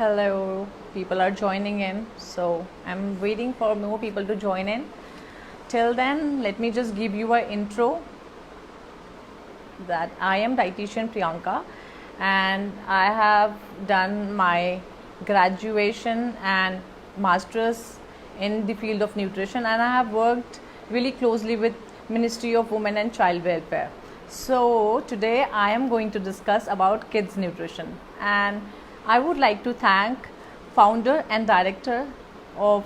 Hello, people are joining in, so I'm waiting for more people to join in. Till then, let me just give you an intro that I am dietitian Priyanka and I have done my graduation and masters in the field of nutrition, and I have worked really closely with Ministry of Women and Child Welfare. So today I am going to discuss about kids nutrition, and I would like to thank founder and director of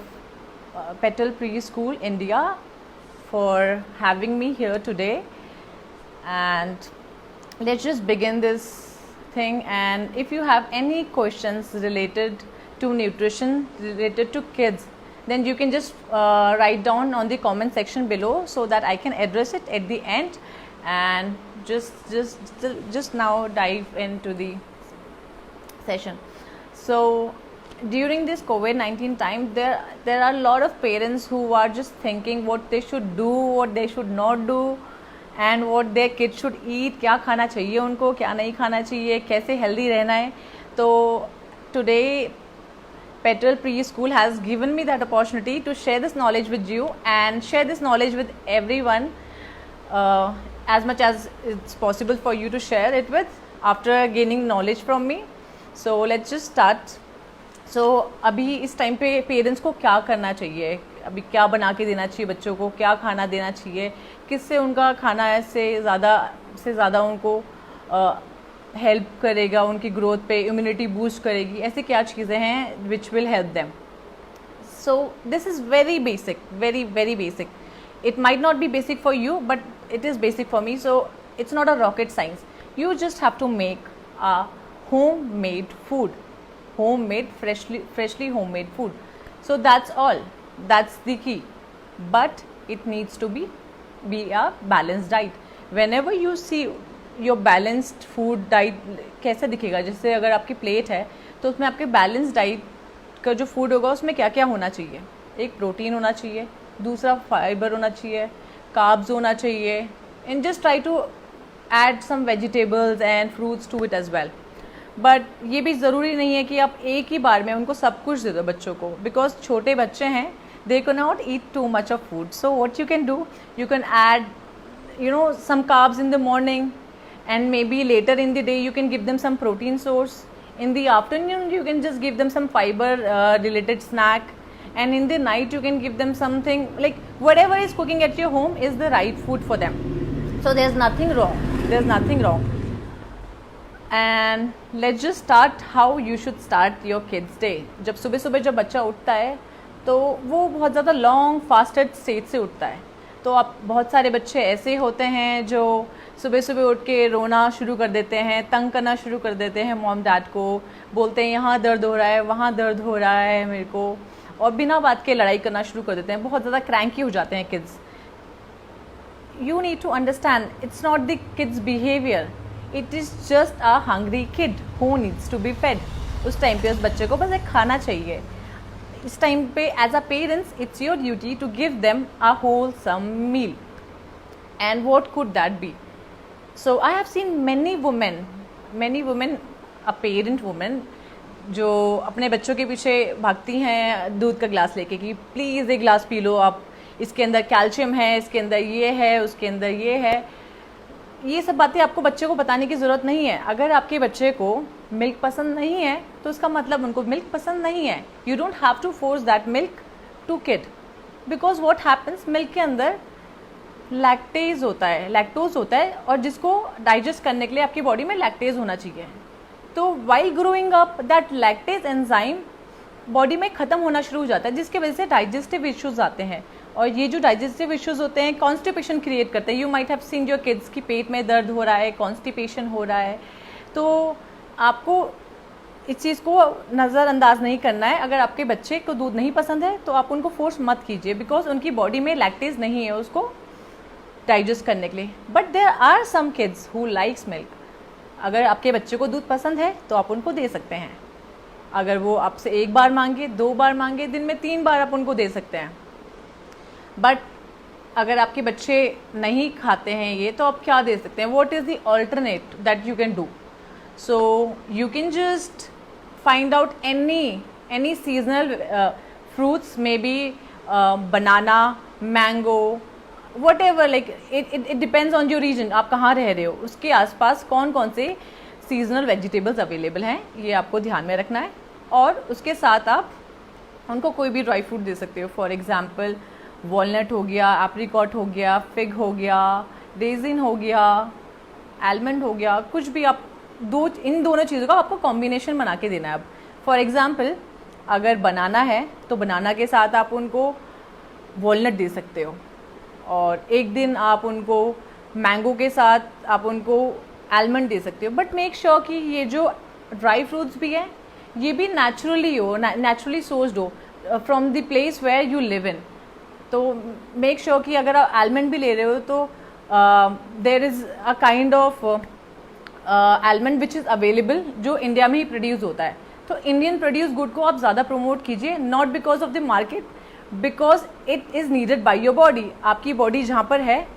Petal Preschool India for having me here today. And let's just begin this thing. And if you have any questions related to nutrition, related to kids, then you can just write down on the comment section below so that I can address it at the end. And just now dive into the session. So during this COVID-19 time, there are a lot of parents who are just thinking what they should do, what they should not do, and what their kids should eat. क्या खाना चाहिए उनको, क्या नहीं खाना चाहिए, कैसे healthy रहना है. तो today Petal Preschool has given me that opportunity to share this knowledge with you and share this knowledge with everyone as much as it's possible for you to share it with after gaining knowledge from me. So let's just start. So अभी इस time पे parents को क्या करना चाहिए, अभी क्या बना के देना चाहिए बच्चों को, क्या खाना देना चाहिए, किससे उनका खाना से ज़्यादा उनको हेल्प करेगा, उनकी ग्रोथ पे इम्यूनिटी बूस्ट करेगी, ऐसी क्या चीज़ें हैं which will help them. So this is very basic, very very basic. It might not be basic for you, but it is basic for me. So it's not a rocket science. You just have to make a homemade food, freshly homemade food. So that's all. That's the key. But it needs to be a balanced diet. Whenever you see your balanced food diet कैसे दिखेगा, जैसे अगर आपकी plate है तो उसमें आपके balance diet का जो फूड होगा उसमें क्या क्या होना चाहिए. एक प्रोटीन होना चाहिए, दूसरा फाइबर होना चाहिए, कार्ब्स होना चाहिए, and just try to add some vegetables and fruits to it as well. But ये भी ज़रूरी नहीं है कि आप एक ही बार में उनको सब कुछ दे दो बच्चों को, बिकॉज छोटे बच्चे हैं, they can not eat too much of food. So what you can do, you can add some carbs in the morning, and maybe later in the day you can give them some protein source. In the afternoon you can just give them some fiber related snack, and in the night you can give them something like whatever is cooking at your home is the right food for them. So there's nothing wrong. And let's just start how you should start your kids day. जब सुबह सुबह जब बच्चा उठता है तो वो बहुत ज़्यादा लॉन्ग फास्टेड स्टेट से उठता है. तो आप बहुत सारे बच्चे ऐसे होते हैं जो सुबह सुबह उठ के रोना शुरू कर देते हैं, तंग करना शुरू कर देते हैं मॉम डैड को, बोलते हैं यहाँ दर्द हो रहा है, वहाँ दर्द हो रहा है मेरे को, और बिना बात के लड़ाई करना शुरू कर देते हैं. बहुत ज़्यादा क्रैंकी हो जाते हैं kids. You need to understand it's not the kids behaviour, it is just a hungry kid who needs to be fed. उस टाइम पे उस बच्चे को बस एक खाना चाहिए. इस टाइम पे as a parents it's your duty to give them a wholesome meal. And what could that be? So I have seen many women, a parent women, जो अपने बच्चों के पीछे भागती हैं दूध का गिलास लेके कि प्लीज़ एक गिलास पी लो आप, इसके अंदर कैल्शियम है, इसके अंदर ये है, उसके अंदर ये है. ये सब बातें आपको बच्चे को बताने की ज़रूरत नहीं है. अगर आपके बच्चे को मिल्क पसंद नहीं है तो उसका मतलब उनको मिल्क पसंद नहीं है. You don't have to force that milk to kid, because what happens, milk के अंदर लैक्टोज होता है, और जिसको डाइजेस्ट करने के लिए आपकी बॉडी में लैक्टेज होना चाहिए. तो while growing up that lactase enzyme body में ख़त्म होना शुरू हो जाता है, जिसकी वजह से डाइजेस्टिव इश्यूज आते हैं. और ये जो डाइजेस्टिव इश्यूज होते हैं कॉन्स्टिपेशन क्रिएट करते हैं. You might have seen your kids की पेट में दर्द हो रहा है, कॉन्स्टिपेशन हो रहा है. तो आपको इस चीज़ को नज़रअंदाज नहीं करना है. अगर आपके बच्चे को दूध नहीं पसंद है तो आप उनको फोर्स मत कीजिए, बिकॉज उनकी बॉडी में लैक्टेज नहीं है उसको डाइजेस्ट करने के लिए. But there are some kids who likes milk. अगर आपके बच्चे को दूध पसंद है तो आप उनको दे सकते हैं. अगर वो आपसे एक बार मांगे, 2 बार मांगे, दिन में 3 बार आप उनको दे सकते हैं. बट अगर आपके बच्चे नहीं खाते हैं ये, तो आप क्या दे सकते हैं? What is the alternate that you can do? So you can just find out any seasonal fruits, maybe banana, mango, whatever, like it depends on your region, आप कहाँ रह रहे हो, उसके आसपास कौन कौन से सीजनल वेजिटेबल्स अवेलेबल हैं, ये आपको ध्यान में रखना है। और उसके साथ आप उनको कोई भी ड्राई फ्रूट दे सकते हो। फॉर एग्जांपल वॉलनट हो गया, एप्रिकॉट हो गया, फिग हो गया, रेजिन हो गया, आलमंड हो गया, कुछ भी आप इन दोनों चीज़ों का आपको कॉम्बिनेशन बना के देना है। अब फॉर एग्जांपल अगर बनाना है तो बनाना के साथ आप उनको वॉलनट दे सकते हो, और एक दिन आप उनको मैंगो के साथ आप उनको आलमंड दे सकते हो। बट मेक श्योर कि ये जो ड्राई फ्रूट्स भी हैं ये भी नेचुरली हो, नेचुरली सोर्स्ड हो from the place where you live in. तो मेक श्योर कि अगर आप आलमंड भी ले रहे हो तो there is a kind of almond which is available जो इंडिया में ही प्रोड्यूस होता है। तो इंडियन प्रोड्यूस गुड को आप ज़्यादा प्रमोट कीजिए, not because of the market, because it is needed by your body. आपकी बॉडी जहाँ पर है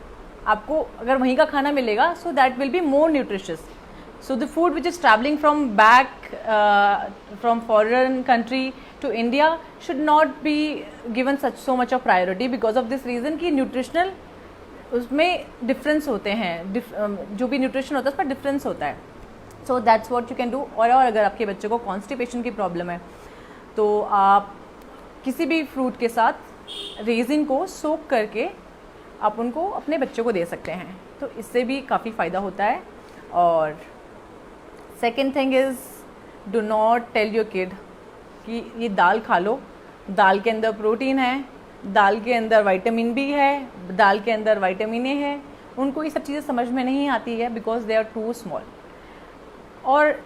आपको अगर वहीं का खाना मिलेगा so that will be more nutritious. So the food which is traveling from from foreign country to India should not be given so much of priority because of this reason कि nutritional उसमें difference होते हैं, जो भी nutrition होता है उसमें difference होता है। So that's what you can do। और अगर आपके बच्चे को constipation की problem है तो आप किसी भी फ्रूट के साथ रेजिन को सोक करके आप उनको अपने बच्चे को दे सकते हैं, तो इससे भी काफ़ी फ़ायदा होता है। और second thing is do not tell your kid कि ये दाल खा लो, दाल के अंदर प्रोटीन है, दाल के अंदर विटामिन बी है, दाल के अंदर विटामिन ए है। उनको ये सब चीज़ें समझ में नहीं आती है because they are too small. और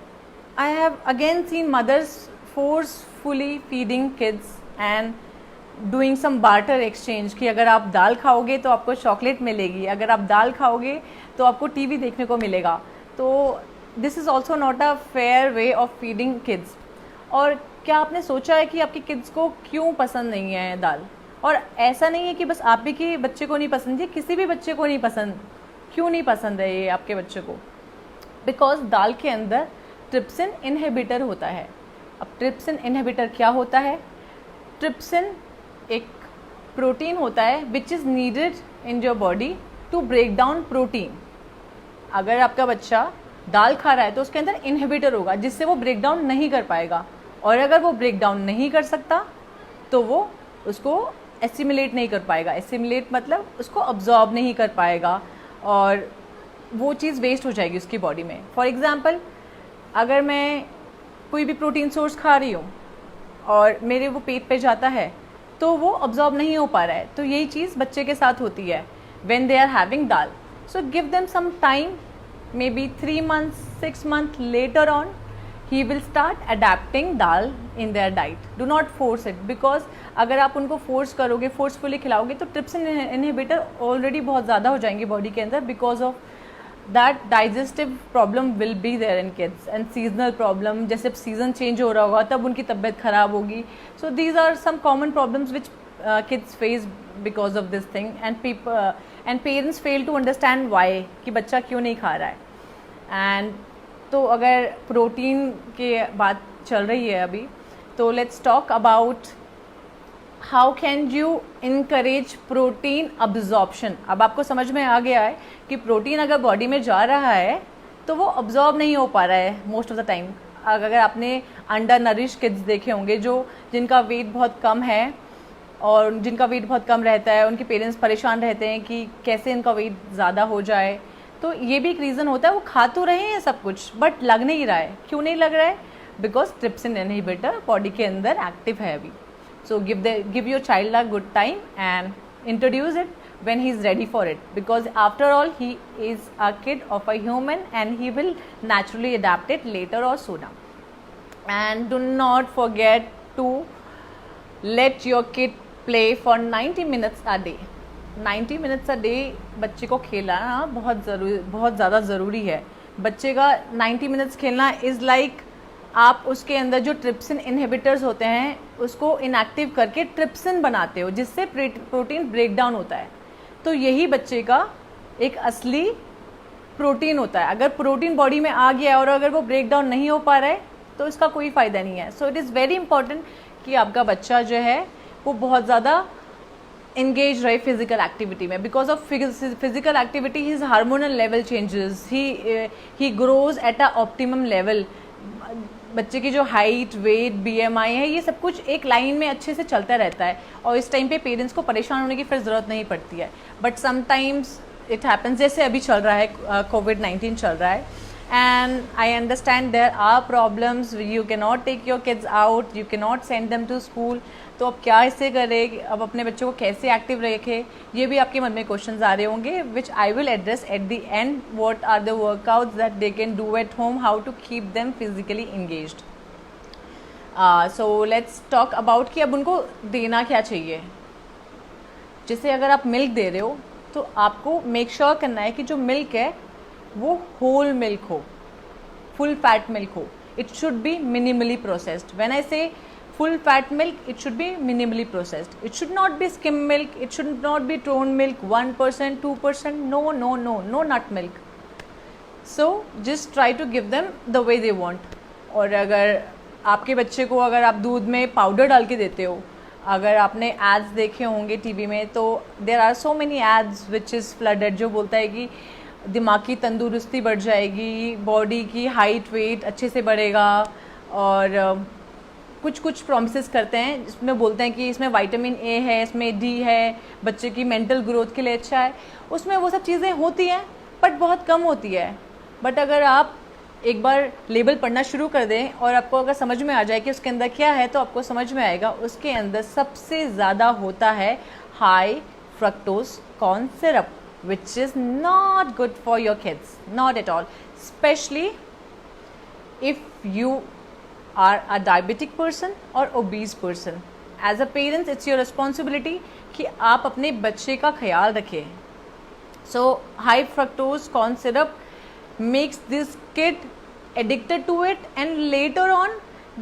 I have again seen mothers forcefully feeding kids and doing some barter exchange कि अगर आप दाल खाओगे तो आपको चॉकलेट मिलेगी, अगर आप दाल खाओगे तो आपको टीवी देखने को मिलेगा। तो this is also not a fair way of feeding kids. और क्या आपने सोचा है कि आपके किड्स को क्यों पसंद नहीं है दाल? और ऐसा नहीं है कि बस आप ही के बच्चे को नहीं पसंद है, किसी भी बच्चे को नहीं पसंद। क्यों नहीं पसंद है ये आपके बच्चे को? बिकॉज दाल के अंदर ट्रिप्सिन इनहिबिटर होता है। अब ट्रिप्सिन इनहिबिटर क्या होता है? ट्रिप्सिन एक प्रोटीन होता है which is needed in your body to break down protein. अगर आपका बच्चा दाल खा रहा है तो उसके अंदर इनहिबिटर होगा जिससे वो ब्रेक डाउन नहीं कर पाएगा, और अगर वो ब्रेक डाउन नहीं कर सकता तो वो उसको एसिमिलेट नहीं कर पाएगा। एसिमिलेट मतलब उसको अब्जॉर्ब नहीं कर पाएगा और वो चीज़ वेस्ट हो जाएगी उसकी बॉडी में। फॉर एग्ज़ाम्पल अगर मैं कोई भी प्रोटीन सोर्स खा रही हूँ और मेरे वो पेट पे जाता है तो वो अब्जॉर्ब नहीं हो पा रहा है, तो यही चीज़ बच्चे के साथ होती है व्हेन दे आर हैविंग दाल। So give them some time, maybe 3 months, 6 months later on, he will start adapting dal in their diet. Do not force it because अगर आप उनको फोर्स करोगे, फोर्सफुली खिलाओगे तो ट्रिप्सिन इनहिबिटर ऑलरेडी बहुत ज़्यादा हो जाएंगे बॉडी के अंदर। Because of that digestive problem will be there in kids and seasonal problem, जैसे सीजन चेंज हो रहा होगा तब उनकी तबीयत खराब होगी। So these are some common problems which kids face because of this thing and parents fail to understand why कि बच्चा क्यों नहीं खा रहा है। एंड तो अगर प्रोटीन के बात चल रही है अभी, तो let's talk about how can you encourage protein absorption. अब आपको समझ में आ गया है कि प्रोटीन अगर बॉडी में जा रहा है तो वो अब्जॉर्ब नहीं हो पा रहा है मोस्ट ऑफ द टाइम। अगर आपने अंडर नरिश किड्स देखे होंगे जिनका वेट बहुत कम है और जिनका वेट बहुत कम रहता है, उनके पेरेंट्स परेशान रहते हैं कि कैसे इनका वेट ज़्यादा हो जाए, तो ये भी एक रीज़न होता है। वो खा तो रहे हैं सब कुछ बट लग नहीं रहा है। क्यों नहीं लग रहा है? बिकॉज ट्रिप्सिन इनहिबिटर बॉडी के अंदर एक्टिव है अभी। So give your child a good time and introduce it when he is ready for it, because after all he is a kid of a human and he will naturally adapt it later or sooner. And do not forget to let your kid play for 90 minutes a day. 90 minutes a day बच्चे को खेलना बहुत ज़्यादा ज़रूरी है। बच्चे का 90 minutes खेलना इज़ लाइक आप उसके अंदर जो ट्रिप्सिन इनहिबिटर्स होते हैं उसको इनएक्टिव करके ट्रिप्सिन बनाते हो जिससे प्रोटीन ब्रेक डाउन होता है। तो यही बच्चे का एक असली प्रोटीन होता है। अगर प्रोटीन बॉडी में आ गया और अगर वो ब्रेक डाउन नहीं हो पा रहा है तो इसका कोई फ़ायदा नहीं है. So it is very important कि आपका बच्चा जो है वो बहुत ज़्यादा engage रहे फिजिकल एक्टिविटी में. Because of physical activity his hormonal level changes, he grows at a optimum level. बच्चे की जो हाइट, वेट, BMI है, ये सब कुछ एक लाइन में अच्छे से चलता रहता है और इस टाइम पे पेरेंट्स को परेशान होने की फिर ज़रूरत नहीं पड़ती है. बट समटाइम्स इट हैपन्स, जैसे अभी चल रहा है, COVID-19 चल रहा है, and I understand there are problems. You cannot take your kids out, you cannot send them to school. तो अब क्या इससे करें, अब अपने बच्चों को कैसे एक्टिव रखें, ये भी आपके मन में क्वेश्चंस आ रहे होंगे, which I will address at the end. What are the workouts that they can do at home, how to keep them physically engaged. So let's talk about कि अब उनको देना क्या चाहिए. जैसे अगर आप मिल्क दे रहे हो तो आपको मेक श्योर करना है कि जो मिल्क है वो होल मिल्क हो, फुल फैट मिल्क हो. It should B minimally processed. When I से full fat milk, it should be minimally processed. It should not be skim milk, it should not be toned milk, 1%, 2%, no nut milk. So just try to give them the way they want. और अगर आपके बच्चे को अगर आप दूध में powder डाल के देते हो, अगर आपने एड्स देखे होंगे टीवी में, तो there are so many ads which is flooded, जो बोलता है कि दिमाग की तंदुरुस्ती बढ़ जाएगी, बॉडी की हाइट वेट अच्छे से बढ़ेगा, और कुछ प्रॉमिसेस करते हैं जिसमें बोलते हैं कि इसमें विटामिन ए है, इसमें डी है, बच्चे की मेंटल ग्रोथ के लिए अच्छा है. उसमें वो सब चीज़ें होती हैं बट बहुत कम होती है. बट अगर आप एक बार लेबल पढ़ना शुरू कर दें और आपको अगर समझ में आ जाए कि उसके अंदर क्या है, तो आपको समझ में आएगा उसके अंदर सबसे ज़्यादा होता है high fructose corn syrup, which is not good for your kids, not at all, especially if you are a diabetic person or obese person. As a parent, it's your responsibility कि आप अपने बच्चे का ख्याल रखें. So high fructose corn syrup makes this kid addicted to it, and later on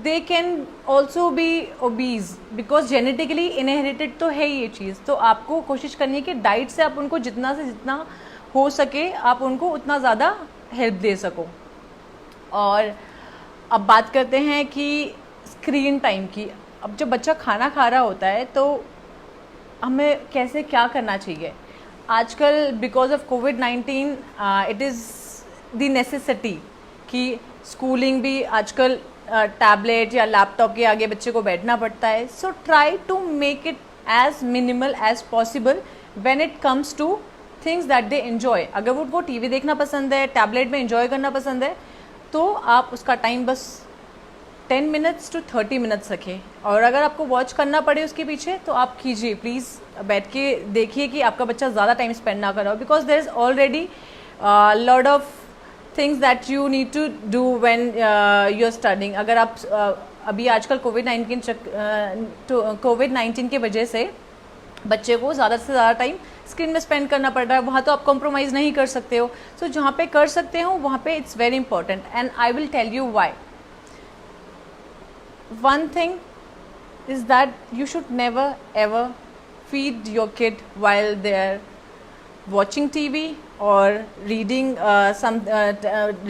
they can also be obese because genetically inherited तो है ये चीज़. तो आपको कोशिश करनी है कि डाइट से आप उनको जितना से जितना हो सके आप उनको उतना ज़्यादा हेल्प दे सको. और अब बात करते हैं कि स्क्रीन टाइम की. अब जब बच्चा खाना खा रहा होता है तो हमें कैसे क्या करना चाहिए. आजकल because of COVID-19 it is the necessity कि स्कूलिंग भी आजकल टैबलेट या लैपटॉप के आगे बच्चे को बैठना पड़ता है. So try to make it as minimal as possible when it comes to things that they enjoy. अगर वो टीवी देखना पसंद है, टैबलेट में एंजॉय करना पसंद है, तो आप उसका टाइम बस 10 मिनट्स to 30 मिनट्स रखें. और अगर आपको वॉच करना पड़े उसके पीछे तो आप कीजिए, प्लीज़ बैठ के देखिए कि आपका बच्चा ज़्यादा टाइम स्पेंड ना कर रहा हो. Because there is already lot of things that you need to do when you are studying. अगर आप अभी आजकल COVID-19 की वजह से बच्चे को ज़्यादा से ज़्यादा टाइम स्क्रीन में स्पेंड करना पड़ रहा है. वहाँ तो आप कॉम्प्रोमाइज़ नहीं कर सकते हो. सो जहाँ पे कर सकते हो वहाँ पे it's very important, and I will tell you why. One thing is that you should never ever feed your kid while they're watching TV or reading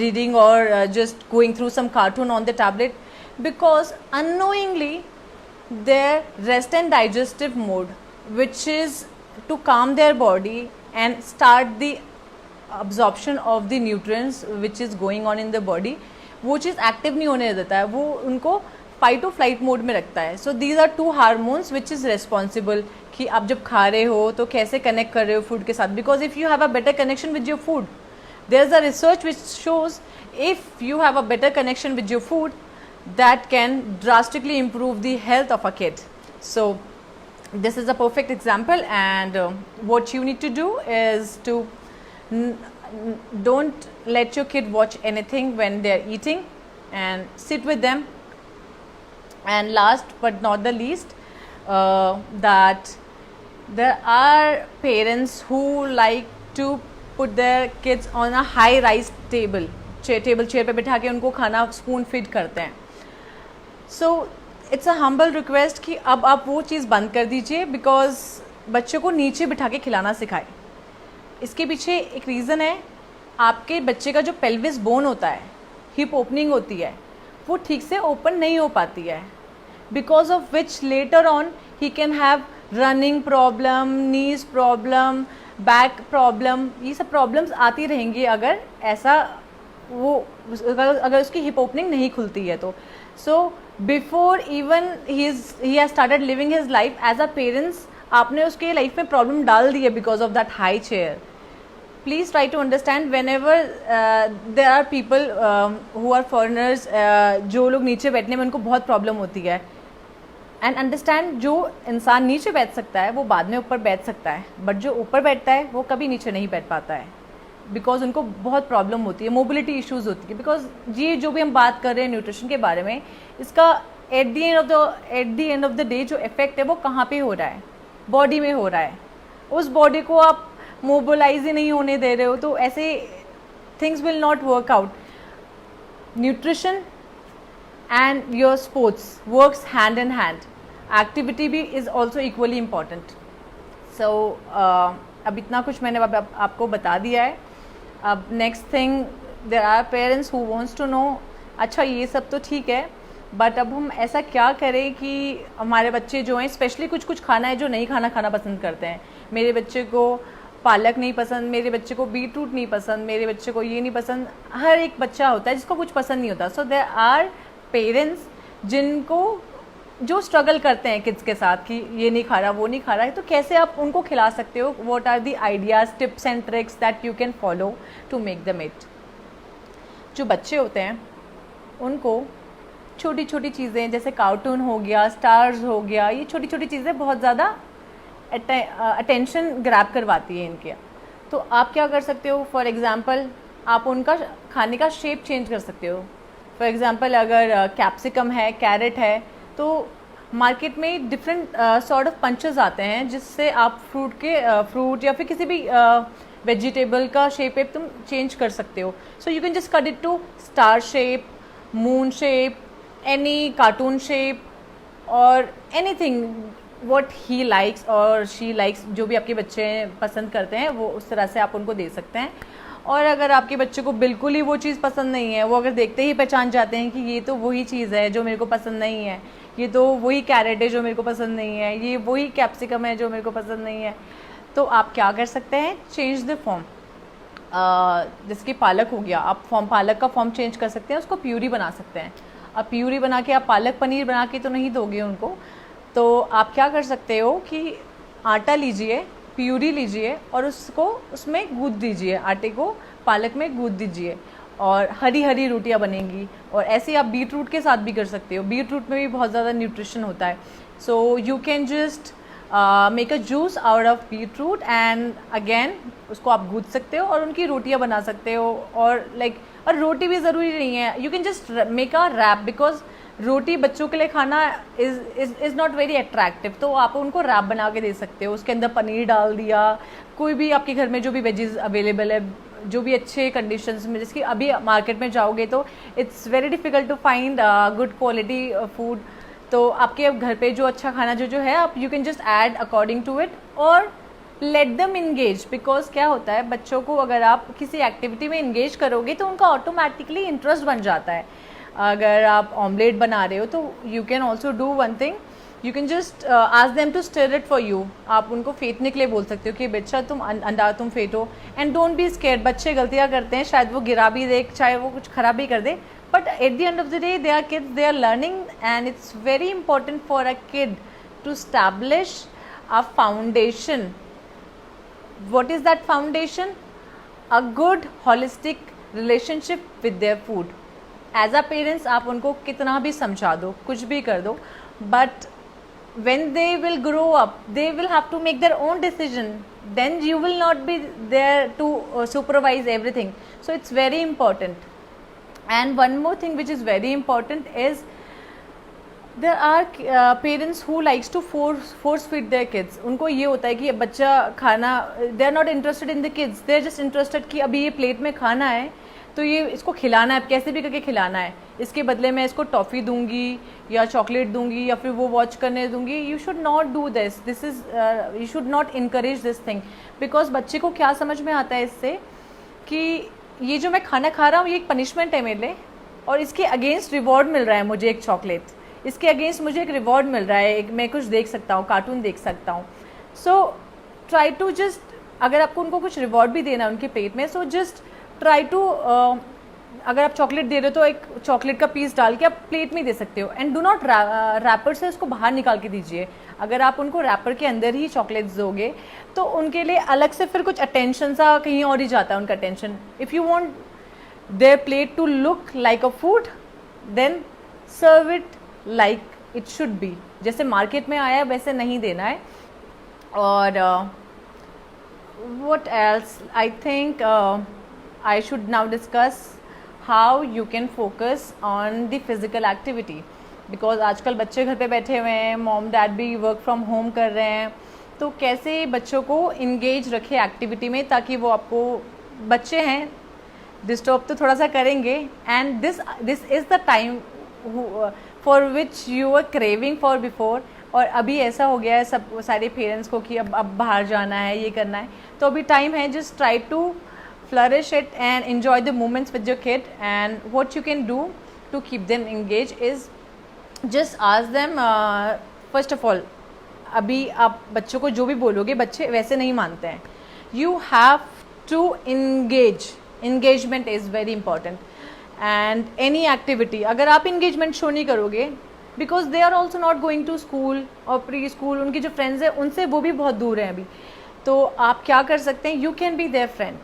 reading or just going through some cartoon on the tablet, because unknowingly their rest and digestive mode, which is to calm their body and start the absorption of the nutrients which is going on in the body, वो चीज़ active नहीं होने देता है, वो उनको fight और flight mode में रखता है. So these are two hormones which is responsible कि आप जब खा रहे हो तो कैसे कनेक्ट कर रहे हो फूड के साथ. Because if you have a better connection with your food, there is a research which shows if you have a better connection with your food, that can drastically improve the health of a kid. So this is a perfect example, and what you need to do is to don't let your kid watch anything when they are eating, and sit with them. And last but not the least, that there are parents who like to put their kids on a high rise table, chair पे बिठा के उनको खाना spoon feed करते हैं. So it's a humble request कि अब आप वो चीज़ बंद कर दीजिए, बिकॉज बच्चों को नीचे बिठा के खिलाना सिखाएं. इसके पीछे एक रीज़न है, आपके बच्चे का जो पेल्विस बोन होता है, हिप ओपनिंग होती है, वो ठीक से ओपन नहीं हो पाती है, because of which later on he can have running problem, knees problem, back problem, ये सब प्रॉब्लम्स आती रहेंगी अगर ऐसा वो अगर उसकी हिप ओपनिंग नहीं खुलती है तो. So before even he has started living his life as a parents, आपने उसके लाइफ में प्रॉब्लम डाल दी है because of that high chair. Please try to understand whenever there are people who are foreigners, जो लोग नीचे बैठने में उनको बहुत प्रॉब्लम होती है, एंड अंडरस्टैंड जो इंसान नीचे बैठ सकता है वो बाद में ऊपर बैठ सकता है, बट जो ऊपर बैठता है वो कभी नीचे नहीं बैठ पाता है, बिकॉज उनको बहुत प्रॉब्लम होती है, मोबिलिटी इश्यूज होती है. बिकॉज ये जो भी हम बात कर रहे हैं न्यूट्रिशन के बारे में, इसका eight the end of the day जो इफेक्ट है वो कहाँ पे हो रहा है, बॉडी में हो रहा है. उस बॉडी को आप मोबिलाइज ही नहीं होने दे रहे हो, तो ऐसे things will not work out. Nutrition and your sports works hand in hand. Activity भी इज़ ऑल्सो इक्वली इम्पॉर्टेंट. सो अब इतना कुछ मैंने आपको बता दिया है. अब next thing, there are parents who wants to know, अच्छा ये सब तो ठीक है, बट अब हम ऐसा क्या करें कि हमारे बच्चे जो हैं, स्पेशली कुछ कुछ खाना है जो नहीं खाना पसंद करते हैं. मेरे बच्चे को पालक नहीं पसंद, मेरे बच्चे को बीट रूट नहीं पसंद, मेरे बच्चे को ये नहीं पसंद. हर एक बच्चा होता है जिसको कुछ पसंद नहीं होता. सो देयर आर पेरेंट्स जिनको जो स्ट्रगल करते हैं किड्स के साथ कि ये नहीं खा रहा, वो नहीं खा रहा है, तो कैसे आप उनको खिला सकते हो. What are the ideas, tips and tricks that you can follow to make them eat. जो बच्चे होते हैं उनको छोटी छोटी चीज़ें जैसे कार्टून हो गया, स्टार्स हो गया, ये छोटी छोटी चीज़ें बहुत ज़्यादा अटेंशन ग्रैब करवाती है इनके. तो आप क्या कर सकते हो, फॉर एग्ज़ाम्पल आप उनका खाने का शेप चेंज कर सकते हो. फॉर एग्ज़ाम्पल अगर कैप्सिकम है, कैरेट है, तो मार्केट में डिफरेंट सॉर्ट ऑफ पंचेस आते हैं जिससे आप फ्रूट या फिर किसी भी वेजिटेबल का शेप तुम चेंज कर सकते हो. So you can just cut it to star shape, moon shape, any cartoon shape और एनीथिंग व्हाट ही लाइक्स और शी लाइक्स. जो भी आपके बच्चे पसंद करते हैं वो उस तरह से आप उनको दे सकते हैं. और अगर आपके बच्चे को बिल्कुल ही वो चीज़ पसंद नहीं है, वो अगर देखते ही पहचान जाते हैं कि ये तो वही चीज़ है जो मेरे को पसंद नहीं है, ये तो वही कैरेट है जो मेरे को पसंद नहीं है, ये वही कैप्सिकम है जो मेरे को पसंद नहीं है, तो आप क्या कर सकते हैं, चेंज द फॉर्म. जैसे कि पालक हो गया, आप पालक का फॉर्म चेंज कर सकते हैं, उसको प्यूरी बना सकते हैं. अब प्यूरी बना के आप पालक पनीर बना के तो नहीं दोगे उनको, तो आप क्या कर सकते हो कि आटा लीजिए, प्यूरी लीजिए और उसको उसमें गूँथ दीजिए, आटे को पालक में गूँथ दीजिए और हरी हरी रोटियां बनेंगी. और ऐसे आप बीट रूट के साथ भी कर सकते हो. बीट रूट में भी बहुत ज़्यादा न्यूट्रिशन होता है. So you can just make a juice out of beetroot and again उसको आप गूँथ सकते हो और उनकी रोटियां बना सकते हो. और और रोटी भी ज़रूरी नहीं है, you can just make a wrap, because रोटी बच्चों के लिए खाना इज़ नॉट वेरी अट्रैक्टिव. तो आप उनको रैप बना के दे सकते हो, उसके अंदर पनीर डाल दिया, कोई भी आपके घर में जो भी वेजीज अवेलेबल है, जो भी अच्छे कंडीशंस में. जैसे कि अभी मार्केट में जाओगे तो it's very difficult to find good quality food. तो आपके घर पे जो अच्छा खाना जो है आप you can just add according to it और लेट देम इंगेज. बिकॉज क्या होता है, बच्चों को अगर आप किसी एक्टिविटी में इंगेज करोगे तो उनका ऑटोमेटिकली इंटरेस्ट बन जाता है. अगर आप ऑमलेट बना रहे हो तो you can also do one thing, you can just ask them to stir it for you. आप उनको फेंटने के लिए बोल सकते हो कि बच्चा तुम अंडा तुम फेंटो, एंड डोंट बी स्केर्ड. बच्चे गलतियाँ करते हैं, शायद वो गिरा भी दे, चाहे वो कुछ खराब भी कर दे, but at the end of the day they are kids, they are learning, and it's very important for a kid to establish a foundation. What is that foundation? A good holistic relationship with their food. As a parents, आप उनको कितना भी समझा दो, कुछ भी कर दो, but when they will grow up, they will have to make their own decision. Then you will not be there to supervise everything. So it's very important. And one more thing which is very important is there are parents who likes to force feed their kids. उनको ये होता है कि बच्चा खाना, they are not interested in the kids, they are just interested कि अभी ये प्लेट में खाना है तो ये इसको खिलाना है, कैसे भी करके खिलाना है, इसके बदले मैं इसको टॉफ़ी दूंगी या चॉकलेट दूंगी या फिर वो वॉच करने दूंगी. You should not do this is you should not encourage this thing. Because बच्चे को क्या समझ में आता है इससे कि ये जो मैं खाना खा रहा हूँ ये एक पनिशमेंट है मेरे लिए, और इसके अगेंस्ट रिवॉर्ड मिल रहा है मुझे एक चॉकलेट, इसके अगेंस्ट मुझे एक रिवॉर्ड मिल रहा है, एक मैं कुछ देख सकता हूँ, कार्टून देख सकता हूँ. सो ट्राई टू जस्ट, अगर आपको उनको कुछ रिवॉर्ड भी देना है उनके प्लेट में, सो जस्ट ट्राई टू, अगर आप चॉकलेट दे रहे हो तो एक चॉकलेट का पीस डाल के आप प्लेट में दे सकते हो. एंड डू नॉट रैपर से उसको बाहर निकाल के दीजिए. अगर आप उनको रैपर के अंदर ही चॉकलेट्स दोगे तो उनके लिए अलग से फिर कुछ अटेंशन सा कहीं और ही जाता है उनका attention. If you want their plate to look like a food, then serve it like it should be. जैसे मार्केट में आया वैसे नहीं देना है. और what else? I think I should now discuss how you can focus on the physical activity, because आजकल बच्चे घर पे बैठे हुए हैं, मॉम डैड भी वर्क फ्रॉम होम कर रहे हैं, तो कैसे बच्चों को इंगेज रखे एक्टिविटी में ताकि वो आपको, बच्चे हैं डिस्टर्ब तो थोड़ा सा करेंगे. And this is the time for which you are craving for before. और अभी ऐसा हो गया है सब सारे पेरेंट्स को कि अब बाहर जाना है, ये करना है, तो अभी टाइम है. Just try to flourish it and enjoy the moments with your kid. And what you can do to keep them engage is just ask them. First of all, अभी आप बच्चों को जो भी बोलोगे बच्चे वैसे नहीं मानते हैं. You have to engage. Engagement is very important. And any activity, अगर आप इंगेजमेंट शो नहीं करोगे, because they are also not going to school और प्री स्कूल, उनके जो फ्रेंड्स हैं उनसे वो भी बहुत दूर हैं अभी, तो आप क्या कर सकते हैं, you can be their friend.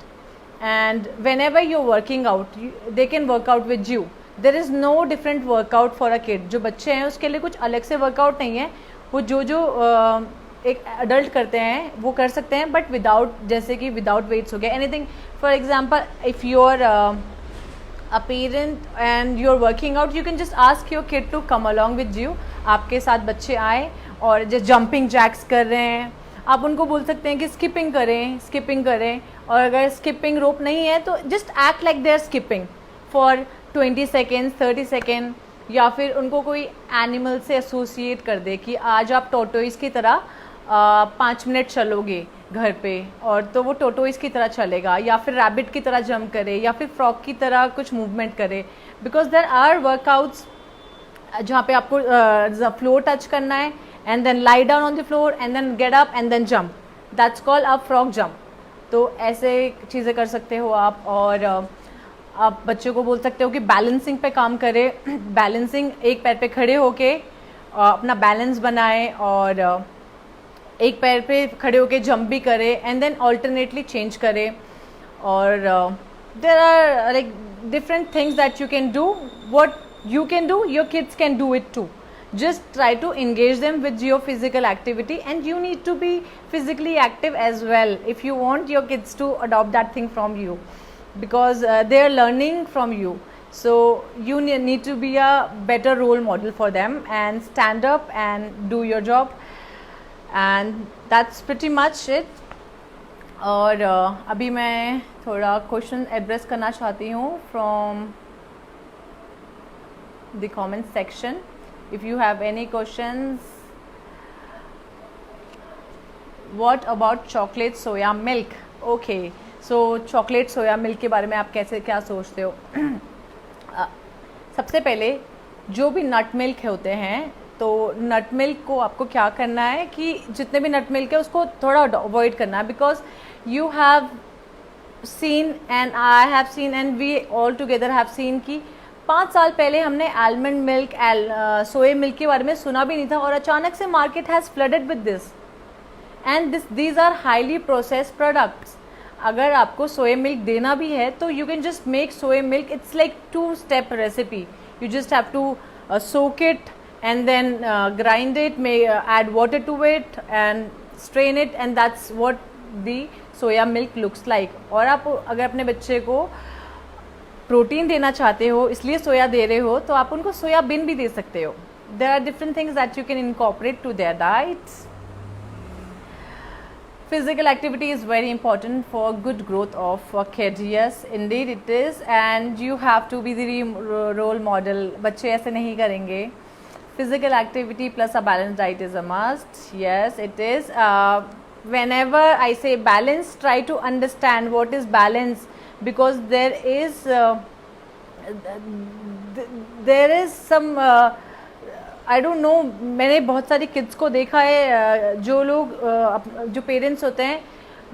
And whenever you are working out, they can work out with you. There is no different workout for a kid. जो बच्चे हैं उसके लिए कुछ अलग से वर्कआउट नहीं है. वो जो एक अडल्ट करते हैं वो कर सकते हैं, बट विदाउट, जैसे कि विदाउट वेट्स हो गया, anything. For example, if you are a parent and you're working out, you can just ask your kid to come along with you. आपके साथ बच्चे आए और जो जंपिंग जैक्स कर रहे हैं, आप उनको बोल सकते हैं कि स्किपिंग करें. और अगर स्किपिंग रोप नहीं है तो just act like they are skipping for 20 seconds 30 second. या फिर उनको कोई एनिमल से एसोसिएट कर दे कि आज आप टोटोइस की तरह 5 मिनट चलोगे घर पे, और तो वो टोटोइस की तरह चलेगा, या फिर रैबिट की तरह जंप करे, या फिर फ्रॉग की तरह कुछ मूवमेंट करे. बिकॉज देर आर वर्कआउट्स जहाँ पे आपको फ्लोर टच करना है and then lie down on the floor and then get up and then jump. That's called a frog jump. तो ऐसे चीज़ें कर सकते हो आप. और आप बच्चों को बोल सकते हो कि बैलेंसिंग पे काम करे. बैलेंसिंग, एक पैर पे खड़े होके अपना बैलेंस बनाए और एक पैर पे खड़े होके जंप भी करे एंड देन ऑल्टरनेटली चेंज करे. और there are like different things that you can do. What you can do, your kids can do it too. Just try to engage them with your physical activity, and you need to be physically active as well if you want your kids to adopt that thing from you, because they are learning from you. So you need to be a better role model for them and stand up and do your job. And that's pretty much it. और अभी मैं थोड़ा question address करना चाहती हूँ from the comment section. If you have any questions, what about chocolate soya milk? Okay, so chocolate soya milk के बारे में आप कैसे क्या सोचते हो? सबसे पहले जो भी नट मिल्क होते हैं, तो नट मिल्क को आपको क्या करना है कि जितने भी नट मिल्क है उसको थोड़ा अवॉइड करना है. Because you have seen and I have seen and we all together have seen कि 5 साल पहले हमने आलमंड मिल्क, सोया मिल्क के बारे में सुना भी नहीं था, और अचानक से market has flooded with this. And these are highly processed products. अगर आपको सोया मिल्क देना भी है तो you can just make soya milk. It's like 2-step recipe. You just have to soak it and then grind it, add water to it and strain it, and that's what the soya milk looks like. और आप अगर अपने बच्चे को protein देना चाहते हो इसलिए सोया दे रहे हो तो आप उनको सोयाबीन भी दे सकते हो. There are different things that you can incorporate to their diets. Physical activity is very important for good growth of a kid. Yes, indeed it is, and you have to be the role model. बच्चे ऐसे नहीं करेंगे. Physical activity plus a balanced diet is a must. Yes, it is. Whenever I say balance, try to understand what is balance, because there there is some I don't know, मैंने बहुत सारी kids को देखा है जो लोग जो parents होते हैं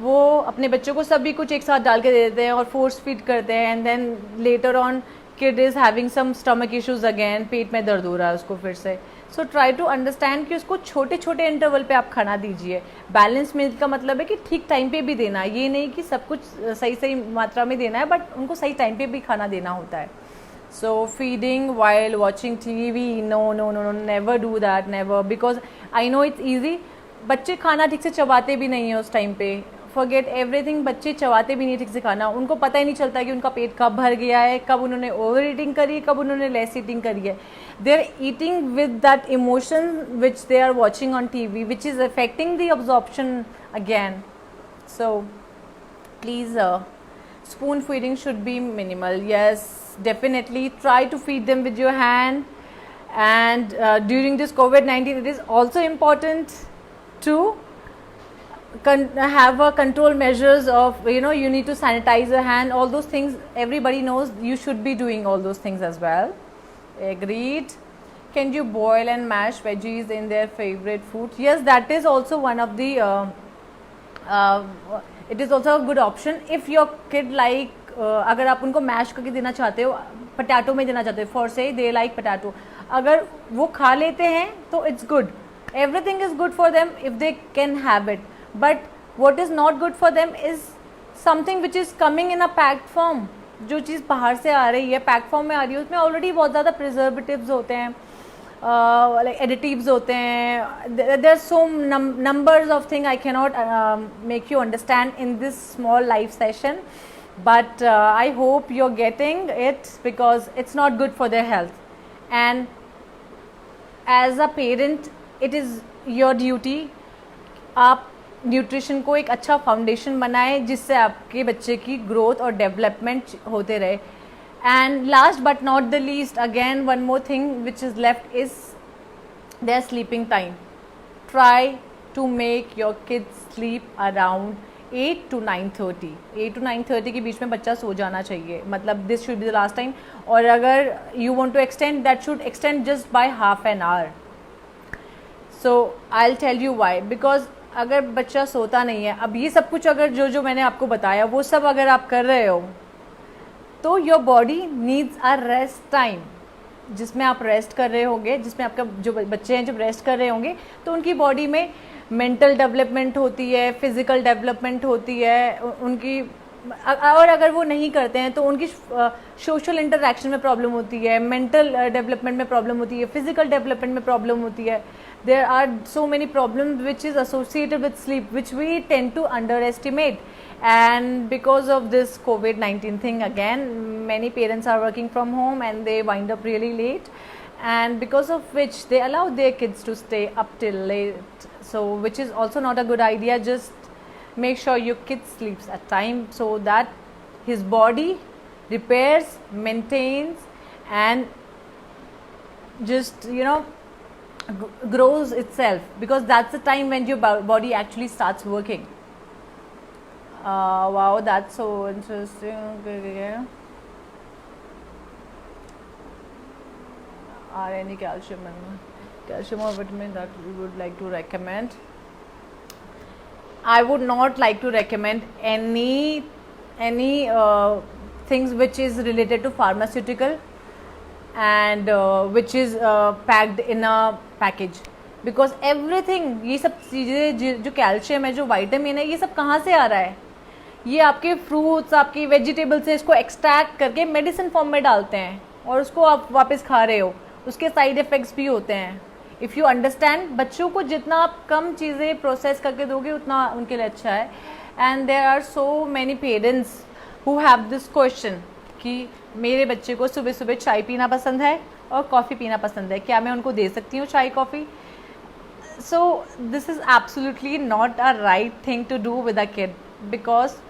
वो अपने बच्चों को सभी कुछ एक साथ डाल के दे देते हैं और फोर्स फीड करते हैं, and then later on kid is having some stomach issues again, पेट में दर्द हो रहा है उसको फिर से. सो ट्राई टू अंडरस्टैंड कि उसको छोटे छोटे इंटरवल पे आप खाना दीजिए. बैलेंस मील का मतलब है कि ठीक टाइम पे भी देना, ये नहीं कि सब कुछ सही सही मात्रा में देना है, बट उनको सही टाइम पे भी खाना देना होता है. So feeding while watching TV, no, no, no, no, never do that, never, because I know it's easy. बच्चे खाना ठीक से चबाते भी नहीं है उस टाइम पे. Forget everything, बच्चे चबाते भी नहीं ठीक से खाना. उनको पता ही नहीं चलता कि उनका पेट कब भर गया है, कब उन्होंने ओवर ईटिंग करी, कब उन्होंने लेस ईटिंग करी है. They are eating with that emotion which they are watching on TV, which is affecting the absorption again. So please, spoon feeding should be minimal. Yes, definitely try to feed them with your hand, and during this COVID-19 it is also important to have a control measures of, you need to sanitize your hand, all those things everybody knows. You should be doing all those things as well. Agreed. Can you boil and mash veggies in their favorite food? Yes, that is also one of the it is also a good option if your kid like अगर आप उनको mash करके देना चाहते हो, potato में देना चाहते हो, फॉर से दे लाइक पटैटो, अगर वो खा लेते हैं तो it's good. Everything is good for them if they can have it, but what is not good for them is something which is coming in a packed form. जो चीज़ बाहर से आ रही है, पैक्ड फॉर्म में आ रही है, उसमें ऑलरेडी बहुत ज़्यादा प्रिजर्वेटिव्स होते हैं, like additives होते हैं. There are so numbers of things I cannot make you understand in this small live session, but I hope you're getting it, because it's not good for their health. And as a parent it is your duty, आप nutrition को एक अच्छा foundation बनाएं जिससे आपके बच्चे की growth और डेवलपमेंट होते रहे. And last but not the least, again one more thing which is left is their sleeping time. Try to make your kids sleep around 8 to 9:30. 8 to 9:30 के बीच में बच्चा सो जाना चाहिए, मतलब this should be the last time. और अगर you want to extend, that should extend just by half an hour. So I'll tell you why. Because अगर बच्चा सोता नहीं है, अब ये सब कुछ अगर जो मैंने आपको बताया वो सब अगर आप कर रहे हो, तो your body needs a rest time, जिसमें आप रेस्ट कर रहे होंगे, जिसमें आपका जो बच्चे हैं जब रेस्ट कर रहे होंगे तो उनकी बॉडी में मेंटल डेवलपमेंट होती है, फिजिकल डेवलपमेंट होती है उनकी. और अगर वो नहीं करते हैं तो उनकी सोशल इंटरेक्शन में प्रॉब्लम होती है, मेंटल डेवलपमेंट में प्रॉब्लम होती है, फिजिकल डेवलपमेंट में प्रॉब्लम होती है. There are so many problems which is associated with sleep which we tend to underestimate. And because of this COVID-19 thing, again many parents are working from home and they wind up really late, and because of which they allow their kids to stay up till late, so which is also not a good idea. Just make sure your kid sleeps at time so that his body repairs, maintains, and just grows itself, because that's the time when your body actually starts working. Wow, that's so interesting. Okay. Are any calcium or vitamin that you would like to recommend? I would not like to recommend any things which is related to pharmaceutical and which is packed in a package, because everything, ये सब चीज़ें जो calcium है, जो vitamin है, ये सब कहाँ से आ रहा है? ये आपके फ्रूट्स, आपकी वेजिटेबल से इसको एक्सट्रैक्ट करके मेडिसिन फॉर्म में डालते हैं और उसको आप वापस खा रहे हो. उसके साइड इफ़ेक्ट्स भी होते हैं. इफ़ यू अंडरस्टैंड, बच्चों को जितना आप कम चीज़ें प्रोसेस करके दोगे उतना उनके लिए अच्छा है. And there are so many parents who have this question कि मेरे बच्चे को सुबह सुबह चाय पीना पसंद है और कॉफ़ी पीना पसंद है, क्या मैं उनको दे सकती हूँ चाय coffee? So this is absolutely not a right thing to do with a kid, because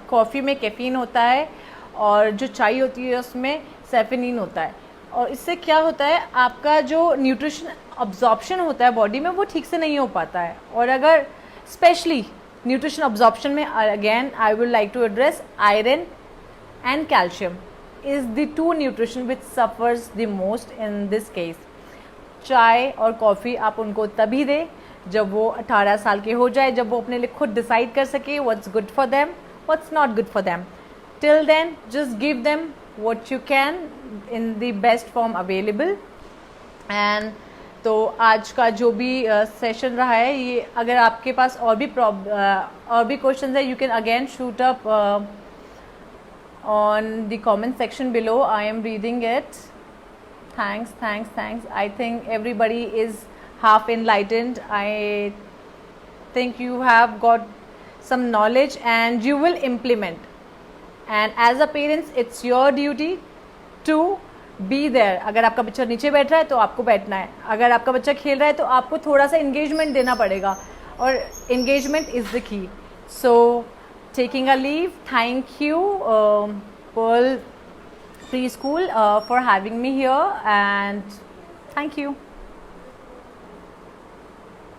coffee में कैफ़ीन होता है और जो चाय होती है उसमें सेफिनिन होता है, और इससे क्या होता है, आपका जो न्यूट्रिशन अब्जॉर्प्शन होता है बॉडी में वो ठीक से नहीं हो पाता है. और अगर स्पेशली न्यूट्रिशन अब्जॉर्प्शन में again I would like to address iron and calcium. is the two nutrition which suffers the most in this case. चाय और कॉफ़ी आप उनको तभी दें जब वो 18 साल के हो जाए, जब वो अपने लिए खुद डिसाइड कर सके what's good for them, what's not good for them. Till then, just give them what you can in the best form available. And तो आज का जो भी सेशन रहा है, ये अगर आपके पास और भी क्वेश्चंस है, you can again shoot up on the comment section below. I am reading it. Thanks. I think everybody is half enlightened. I think you have got some knowledge and you will implement. And as a parents, it's your duty to be there. अगर आपका बच्चा नीचे बैठ रहा है तो आपको बैठना है, अगर आपका बच्चा खेल रहा है तो आपको थोड़ा सा engagement देना पड़ेगा, और engagement is the key. So taking a leave, thank you Pearl Preschool for having me here, and thank you.